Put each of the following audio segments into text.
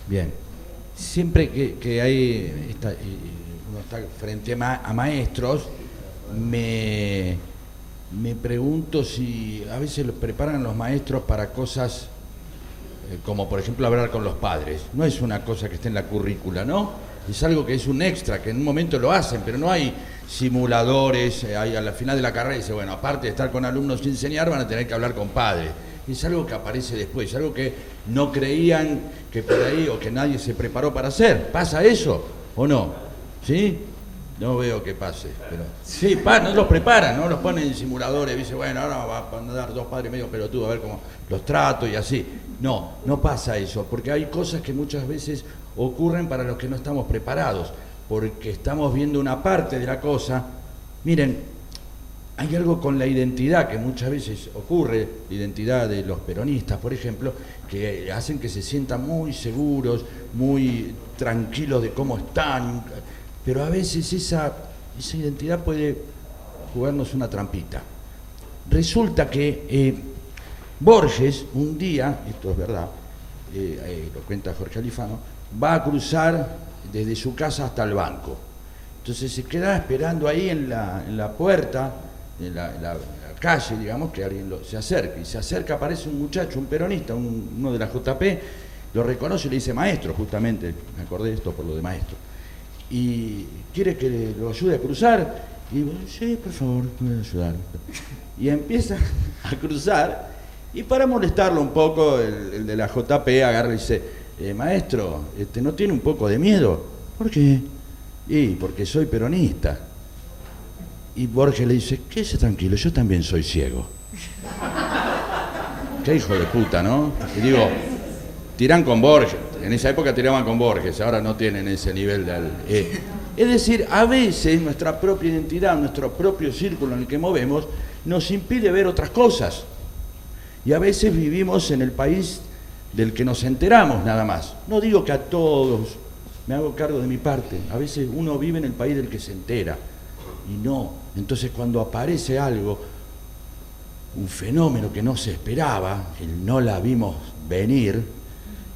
Bien. Siempre que hay uno está frente a maestros, me, me pregunto si a veces los preparan los maestros para cosas como por ejemplo hablar con los padres. No es una cosa que esté en la currícula, ¿no? Es algo que es un extra, que en un momento lo hacen, pero no hay simuladores, hay a la final de la carrera dice, bueno, aparte de estar con alumnos y enseñar, van a tener que hablar con padres. Es algo que aparece después, algo que no creían que por ahí o que nadie se preparó para hacer. ¿Pasa eso o no? ¿Sí? No veo que pase, pero sí, no los preparan, no los ponen en simuladores, dice, bueno, ahora va a dar dos padres medio pelotudos a ver cómo los trato y así. No, no pasa eso, porque hay cosas que muchas veces ocurren para los que no estamos preparados, porque estamos viendo una parte de la cosa. Miren, hay algo con la identidad que muchas veces ocurre, la identidad de los peronistas, por ejemplo, que hacen que se sientan muy seguros, muy tranquilos de cómo están, pero a veces esa identidad puede jugarnos una trampita. Resulta que Borges, un día, esto es verdad, lo cuenta Jorge Alifano, va a cruzar desde su casa hasta el banco. Entonces se queda esperando ahí en la puerta, en la calle, digamos, que alguien se acerque. Y se acerca, aparece un muchacho, un peronista, uno de la JP, lo reconoce y le dice, maestro, justamente, me acordé de esto por lo de maestro. Y quiere que lo ayude a cruzar. Y digo, sí, por favor, puede ayudar. Y empieza a cruzar, y para molestarlo un poco, el de la JP agarra y dice, maestro, ¿no tiene un poco de miedo? ¿Por qué? Y porque soy peronista. Y Borges le dice, quédese tranquilo, yo también soy ciego. Qué hijo de puta, ¿no? Y digo, tiran con Borges, en esa época tiraban con Borges, ahora no tienen ese nivel de... Es decir, a veces nuestra propia identidad, nuestro propio círculo en el que movemos, nos impide ver otras cosas. Y a veces vivimos en el país del que nos enteramos nada más. No digo que a todos, me hago cargo de mi parte, a veces uno vive en el país del que se entera. Y no, entonces cuando aparece algo, un fenómeno que no se esperaba, el no la vimos venir,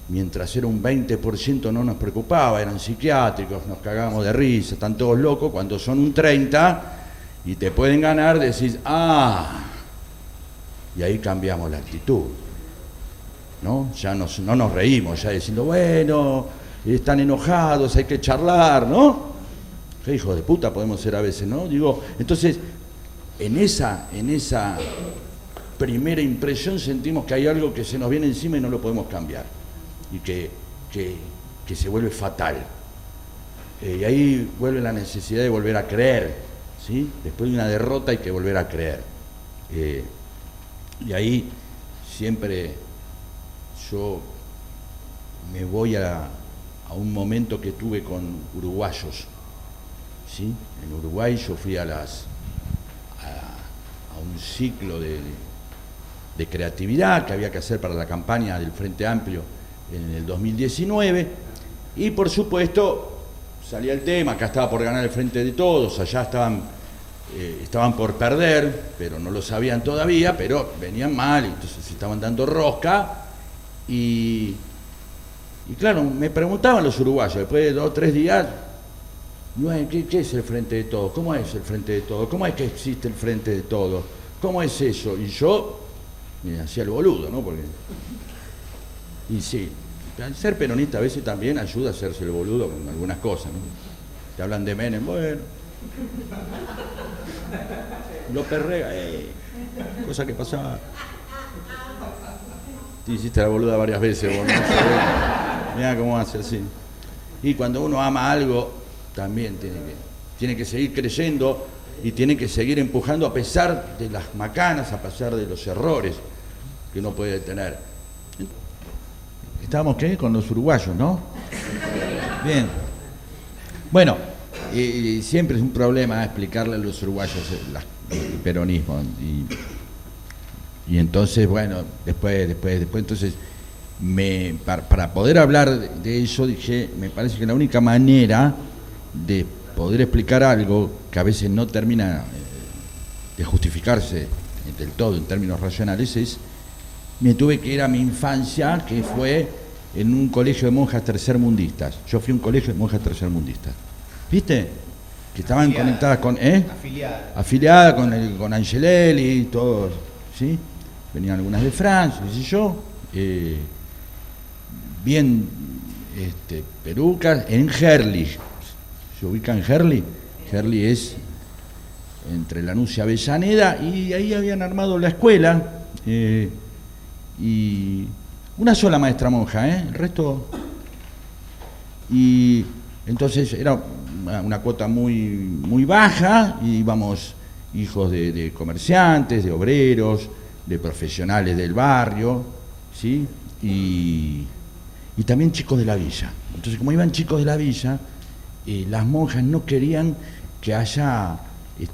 mientras era un 20% no nos preocupaba, eran psiquiátricos, nos cagábamos de risa, están todos locos, cuando son un 30% y te pueden ganar, decís, y ahí cambiamos la actitud, ¿no? Ya no nos reímos, ya diciendo, bueno, están enojados, hay que charlar, ¿no? Qué hijo de puta podemos ser a veces, ¿no? Digo, entonces, en esa primera impresión sentimos que hay algo que se nos viene encima y no lo podemos cambiar. Y que se vuelve fatal. Y ahí vuelve la necesidad de volver a creer, ¿sí? Después de una derrota hay que volver a creer. Y ahí siempre yo me voy a un momento que tuve con uruguayos. ¿Sí? En Uruguay yo fui a un ciclo de creatividad que había que hacer para la campaña del Frente Amplio en el 2019 y por supuesto salía el tema, acá estaba por ganar el Frente de Todos, allá estaban por perder, pero no lo sabían todavía, pero venían mal, entonces se estaban dando rosca y claro, me preguntaban los uruguayos después de 2 o 3 días, ¿qué es el Frente de Todos? ¿Cómo es el Frente de Todos? ¿Cómo es que existe el Frente de Todos? ¿Cómo es eso? Y yo me hacía el boludo, ¿no? Y sí, ser peronista a veces también ayuda a hacerse el boludo con algunas cosas, ¿no? Te hablan de Menem, bueno. López Rega, cosa que pasaba. Te hiciste la boluda varias veces, vos, ¿no? Mirá cómo hace así. Y cuando uno ama algo, también tiene que seguir creyendo y tiene que seguir empujando a pesar de las macanas, a pesar de los errores que uno puede tener. ¿Estábamos qué? Con los uruguayos, ¿no? Bien. Bueno, y siempre es un problema explicarle a los uruguayos el peronismo. Y entonces, bueno, después entonces, para poder hablar de eso, dije, me parece que la única manera de poder explicar algo que a veces no termina de justificarse del todo en términos racionales me tuve que ir a mi infancia, que fue en un colegio de monjas tercermundistas. Yo fui a un colegio de monjas tercermundistas. ¿Viste? Que estaban afiliada, conectadas con... Afiliada con Angelelli, todos, ¿sí? Venían algunas de Francia, qué sé yo. Bien perucas, en Gerli. ¿Se ubica en Gerli? Gerli es entre Lanús y Avellaneda, y ahí habían armado la escuela, y una sola maestra monja, el resto... Y entonces era una cuota muy baja, y íbamos hijos de comerciantes, de obreros, de profesionales del barrio, ¿sí? Y también chicos de la villa. Entonces, como iban chicos de la villa, las monjas no querían que haya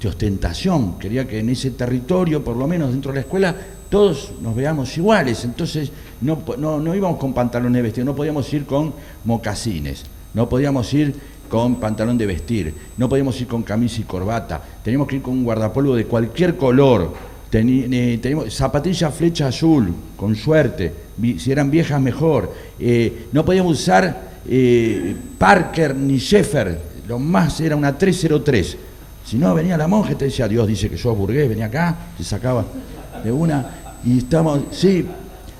ostentación, quería que en ese territorio, por lo menos dentro de la escuela, todos nos veamos iguales. Entonces no íbamos con pantalones de vestir, no podíamos ir con mocasines, no podíamos ir con pantalón de vestir, no podíamos ir con camisa y corbata, teníamos que ir con un guardapolvo de cualquier color, teníamos zapatilla flecha azul, con suerte, si eran viejas mejor, no podíamos usar Parker ni Sheffer, lo más era una 303. Si no, venía la monja y te decía, Dios dice que sos burgués, venía acá, se sacaba de una, y estamos, sí,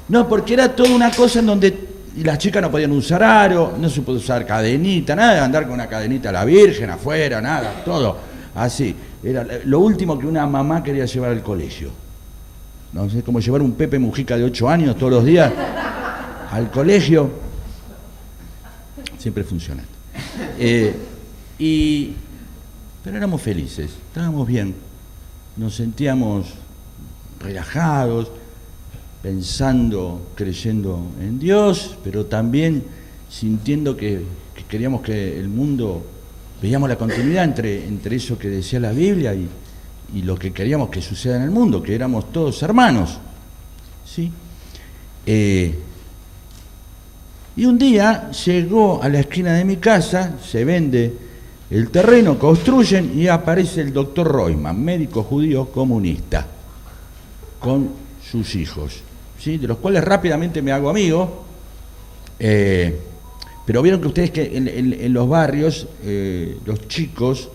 no, porque era toda una cosa en donde las chicas no podían usar aro, no se podía usar cadenita, nada de andar con una cadenita a la Virgen afuera, nada, todo así. Era lo último que una mamá quería llevar al colegio. No sé, como llevar un Pepe Mujica de 8 años todos los días al colegio. Siempre funciona. Pero éramos felices, estábamos bien, nos sentíamos relajados, pensando, creyendo en Dios, pero también sintiendo que queríamos que el mundo, veíamos la continuidad entre eso que decía la Biblia y lo que queríamos que suceda en el mundo, que éramos todos hermanos, ¿sí? Y un día llegó a la esquina de mi casa, se vende el terreno, construyen, y aparece el doctor Roisman, médico judío comunista, con sus hijos, ¿sí? De los cuales rápidamente me hago amigo, pero vieron que ustedes que en los barrios, los chicos,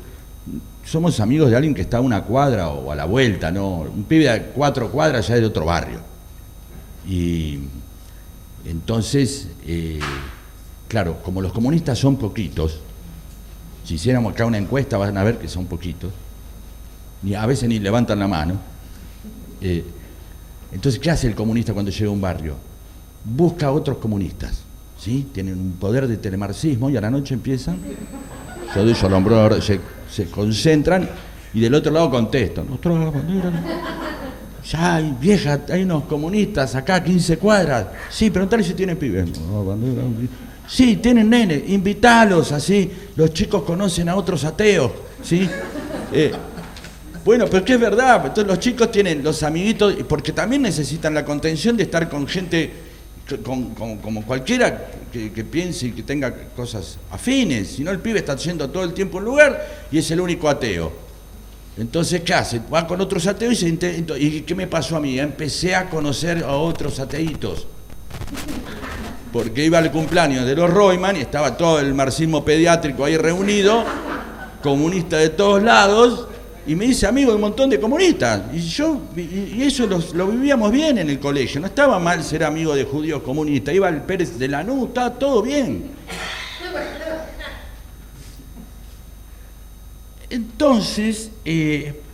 somos amigos de alguien que está a una cuadra o a la vuelta, ¿no? Un pibe de 4 cuadras ya es de otro barrio. Y entonces, claro, como los comunistas son poquitos, si hiciéramos acá una encuesta van a ver que son poquitos, a veces ni levantan la mano. Entonces, ¿qué hace el comunista cuando llega a un barrio? Busca a otros comunistas, ¿sí? Tienen un poder de telemarxismo y a la noche empiezan, se concentran, y del otro lado contestan. Ya hay vieja, hay unos comunistas acá a 15 cuadras. Sí, preguntale si tienen pibes. Sí, tienen nenes, invítalos, así los chicos conocen a otros ateos, ¿sí? Bueno, pero es que es verdad, entonces los chicos tienen los amiguitos, porque también necesitan la contención de estar con gente, como cualquiera que piense y que tenga cosas afines. Si no, el pibe está yendo todo el tiempo a un lugar y es el único ateo. Entonces, ¿qué hace? Va con otros ateos ¿y qué me pasó a mí? Empecé a conocer a otros ateitos. Porque iba al cumpleaños de los Roisman y estaba todo el marxismo pediátrico ahí reunido, comunistas de todos lados, y me hice amigo de un montón de comunistas. Y eso lo vivíamos bien en el colegio. No estaba mal ser amigo de judíos comunistas. Iba al Pérez de Lanús, estaba todo bien. Entonces,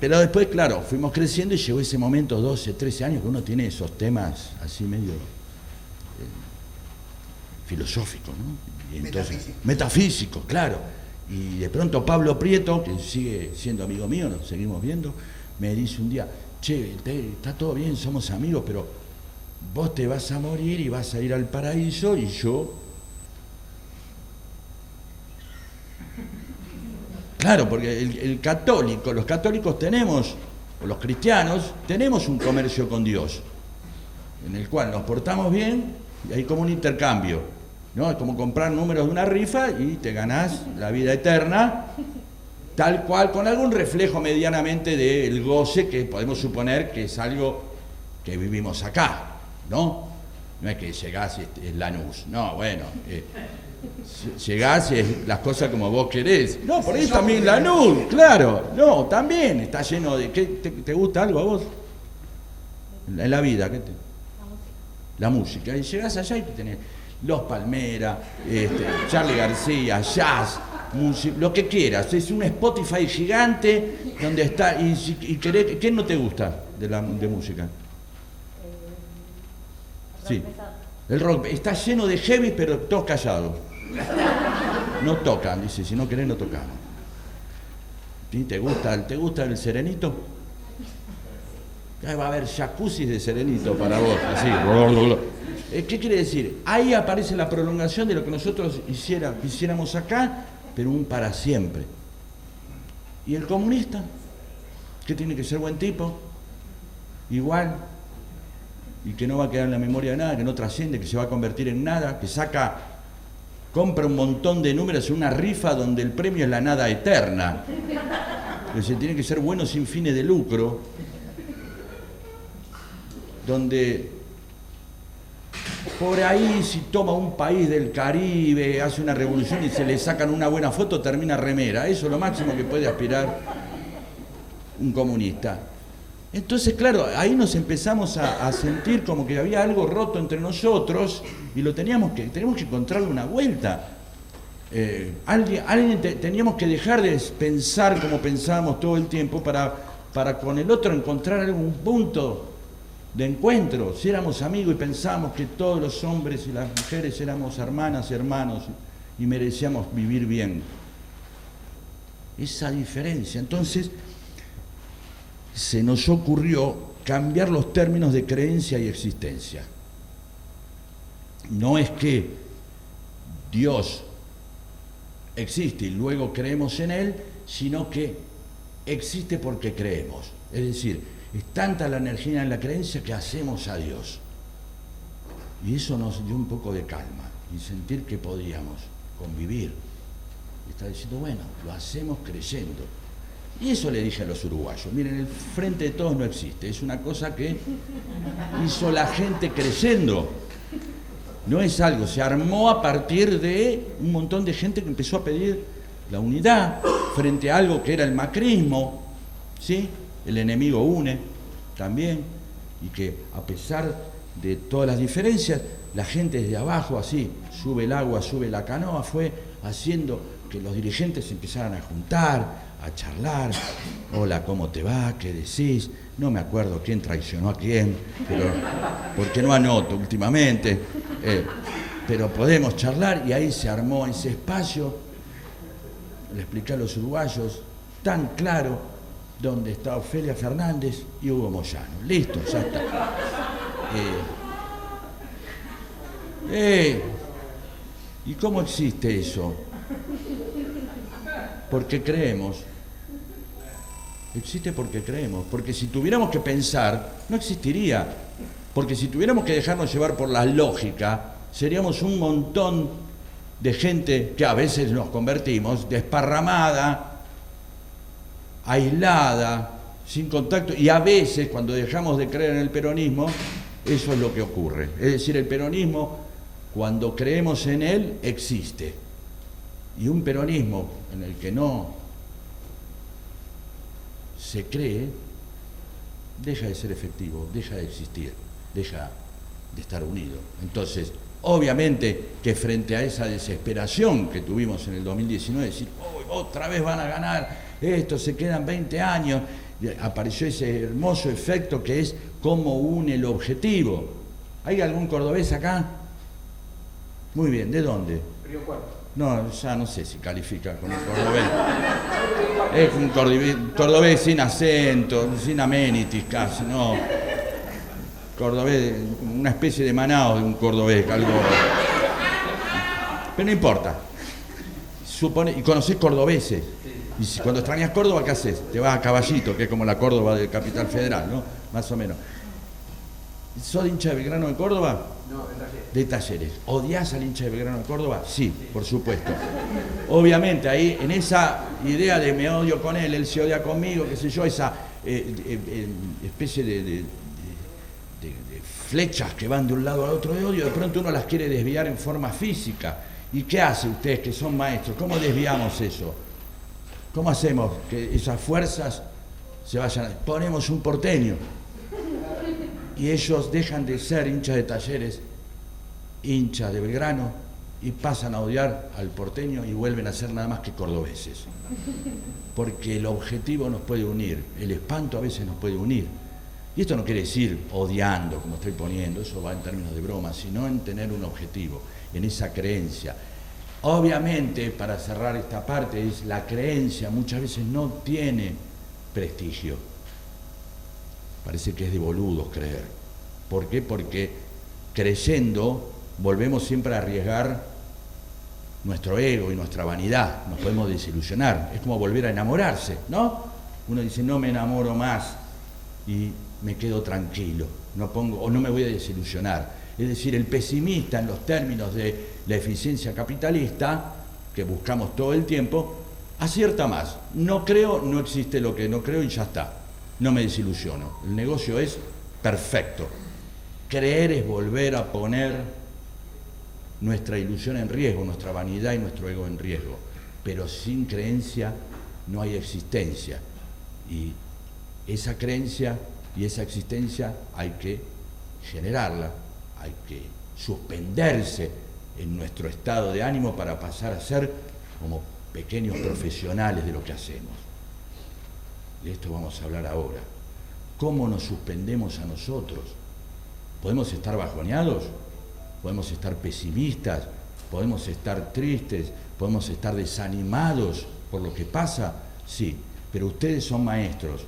pero después, claro, fuimos creciendo y llegó ese momento, 12, 13 años, que uno tiene esos temas así medio filosóficos, ¿no? Y entonces, metafísicos, claro. Y de pronto Pablo Prieto, que sigue siendo amigo mío, nos seguimos viendo, me dice un día, che, está todo bien, somos amigos, pero vos te vas a morir y vas a ir al paraíso y yo... Claro, porque el católico, los católicos tenemos, o los cristianos, tenemos un comercio con Dios, en el cual nos portamos bien y hay como un intercambio, ¿no? Es como comprar números de una rifa y te ganás la vida eterna, tal cual, con algún reflejo medianamente del goce que podemos suponer que es algo que vivimos acá, ¿no? No es que llegás y es Lanús. No, bueno. Llegás y es las cosas como vos querés. No, por ahí también Lanús, claro. No, también está lleno de... ¿Qué, te gusta algo a vos? En la vida, ¿qué te...? La música. Y llegás allá y tenés Los Palmeras, Charly García, jazz, lo que quieras. Es un Spotify gigante donde está... Y querés, ¿qué no te gusta de música? Sí. El rock está lleno de heavy, pero todos callados. No tocan, dice, si no querés no tocamos. ¿Sí? ¿Te gusta el serenito? Ahí va a haber jacuzzi de serenito para vos, así. ¿Qué quiere decir? Ahí aparece la prolongación de lo que nosotros hiciéramos acá, pero un para siempre. ¿Y el comunista? ¿Qué tiene que ser buen tipo? Igual. Y que no va a quedar en la memoria de nada, que no trasciende, que se va a convertir en nada, que compra un montón de números en una rifa donde el premio es la nada eterna. Que se tiene que ser bueno sin fines de lucro, donde por ahí si toma un país del Caribe, hace una revolución y se le sacan una buena foto, termina remera. Eso es lo máximo que puede aspirar un comunista. Entonces, claro, ahí nos empezamos a sentir como que había algo roto entre nosotros y tenemos que encontrarle una vuelta. Teníamos que dejar de pensar como pensábamos todo el tiempo para con el otro encontrar algún punto de encuentro. Si éramos amigos y pensábamos que todos los hombres y las mujeres éramos hermanas y hermanos y merecíamos vivir bien. Esa diferencia. Entonces, se nos ocurrió cambiar los términos de creencia y existencia. No es que Dios existe y luego creemos en Él, sino que existe porque creemos. Es decir, es tanta la energía en la creencia que hacemos a Dios. Y eso nos dio un poco de calma y sentir que podíamos convivir. Y está diciendo, bueno, lo hacemos creyendo. Y eso le dije a los uruguayos, miren, el Frente de Todos no existe, es una cosa que hizo la gente creyendo. No es algo, se armó a partir de un montón de gente que empezó a pedir la unidad frente a algo que era el macrismo, ¿sí? El enemigo une también, y que a pesar de todas las diferencias, la gente desde abajo, así, sube el agua, sube la canoa, fue haciendo que los dirigentes se empezaran a juntar, a charlar. Hola, ¿cómo te va? ¿Qué decís? No me acuerdo quién traicionó a quién, pero porque no anoto últimamente, pero podemos charlar, y ahí se armó ese espacio. Le expliqué a los uruguayos tan claro dónde está Ofelia Fernández y Hugo Moyano. Listo, ya está. ¿Y cómo existe eso? Porque creemos. Existe porque creemos. Porque si tuviéramos que pensar, no existiría. Porque si tuviéramos que dejarnos llevar por la lógica, seríamos un montón de gente que a veces nos convertimos desparramada, aislada, sin contacto. Y a veces, cuando dejamos de creer en el peronismo, eso es lo que ocurre. Es decir, el peronismo, cuando creemos en él, existe. Y un peronismo en el que no se cree, deja de ser efectivo, deja de existir, deja de estar unido. Entonces, obviamente que frente a esa desesperación que tuvimos en el 2019, decir, oh, otra vez van a ganar, esto, se quedan 20 años, apareció ese hermoso efecto que es cómo une el objetivo. ¿Hay algún cordobés acá? Muy bien, ¿de dónde? Río Cuarto. No, ya no sé si califica como cordobés. Es un cordobés sin acento, sin amenities casi, no. Cordobés, una especie de Manao de un cordobés, algo. Pero no importa. Y conocés cordobeses. Y cuando extrañas Córdoba, ¿qué haces? Te vas a Caballito, que es como la Córdoba de Capital Federal, ¿no? Más o menos. ¿Sos hincha de Belgrano de Córdoba? No, de Talleres. De Talleres. ¿Odiás al hincha de Belgrano de Córdoba? Sí, por supuesto. Obviamente, ahí, en esa idea de me odio con él se odia conmigo, qué sé yo, esa especie de flechas que van de un lado al otro de odio, de pronto uno las quiere desviar en forma física. ¿Y qué hacen ustedes que son maestros? ¿Cómo desviamos eso? ¿Cómo hacemos que esas fuerzas se vayan? Ponemos un porteño y ellos dejan de ser hinchas de Talleres, hinchas de Belgrano, y pasan a odiar al porteño y vuelven a ser nada más que cordobeses. Porque el objetivo nos puede unir, el espanto a veces nos puede unir. Y esto no quiere decir odiando, como estoy poniendo, eso va en términos de broma, sino en tener un objetivo, en esa creencia. Obviamente, para cerrar esta parte, es la creencia muchas veces no tiene prestigio. Parece que es de boludos creer. ¿Por qué? Porque creyendo volvemos siempre a arriesgar nuestro ego y nuestra vanidad, nos podemos desilusionar. Es como volver a enamorarse, ¿no? Uno dice, no me enamoro más y me quedo tranquilo, no me voy a desilusionar. Es decir, el pesimista en los términos de la eficiencia capitalista, que buscamos todo el tiempo, acierta más. No creo, no existe lo que no creo y ya está. No me desilusiono. El negocio es perfecto. Creer es volver a poner nuestra ilusión en riesgo, nuestra vanidad y nuestro ego en riesgo. Pero sin creencia no hay existencia. Y esa creencia y esa existencia hay que generarla, hay que suspenderse en nuestro estado de ánimo para pasar a ser como pequeños profesionales de lo que hacemos. De esto vamos a hablar ahora. ¿Cómo nos suspendemos a nosotros? ¿Podemos estar bajoneados? ¿Podemos estar pesimistas? ¿Podemos estar tristes? ¿Podemos estar desanimados por lo que pasa? Sí, pero ustedes son maestros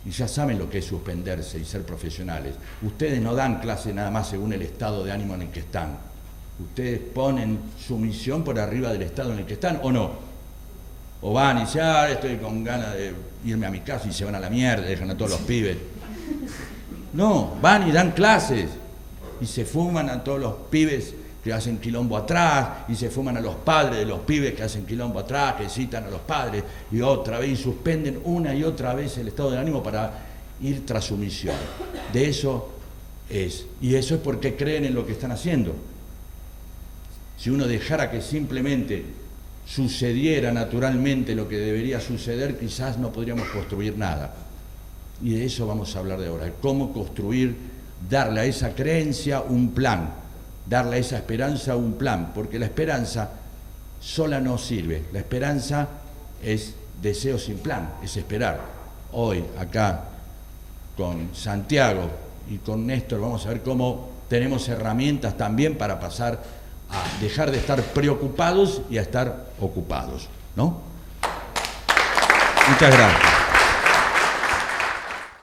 y ya saben lo que es suspenderse y ser profesionales. Ustedes no dan clase nada más según el estado de ánimo en el que están. Ustedes ponen su misión por arriba del estado en el que están, ¿o no? O van y dicen, estoy con ganas de irme a mi casa, y se van a la mierda, dejan a todos los pibes. No, van y dan clases y se fuman a todos los pibes que hacen quilombo atrás, y se fuman a los padres de los pibes que hacen quilombo atrás, que citan a los padres, y otra vez, y suspenden una y otra vez el estado del ánimo para ir tras su misión. De eso es. Y eso es porque creen en lo que están haciendo. Si uno dejara que simplemente sucediera naturalmente lo que debería suceder, quizás no podríamos construir nada. Y de eso vamos a hablar de ahora. Cómo construir, darle a esa creencia un plan. Darle a esa esperanza un plan, porque la esperanza sola no sirve. La esperanza es deseo sin plan, es esperar. Hoy, acá, con Santiago y con Néstor, vamos a ver cómo tenemos herramientas también para pasar a dejar de estar preocupados y a estar ocupados, ¿no? Muchas gracias.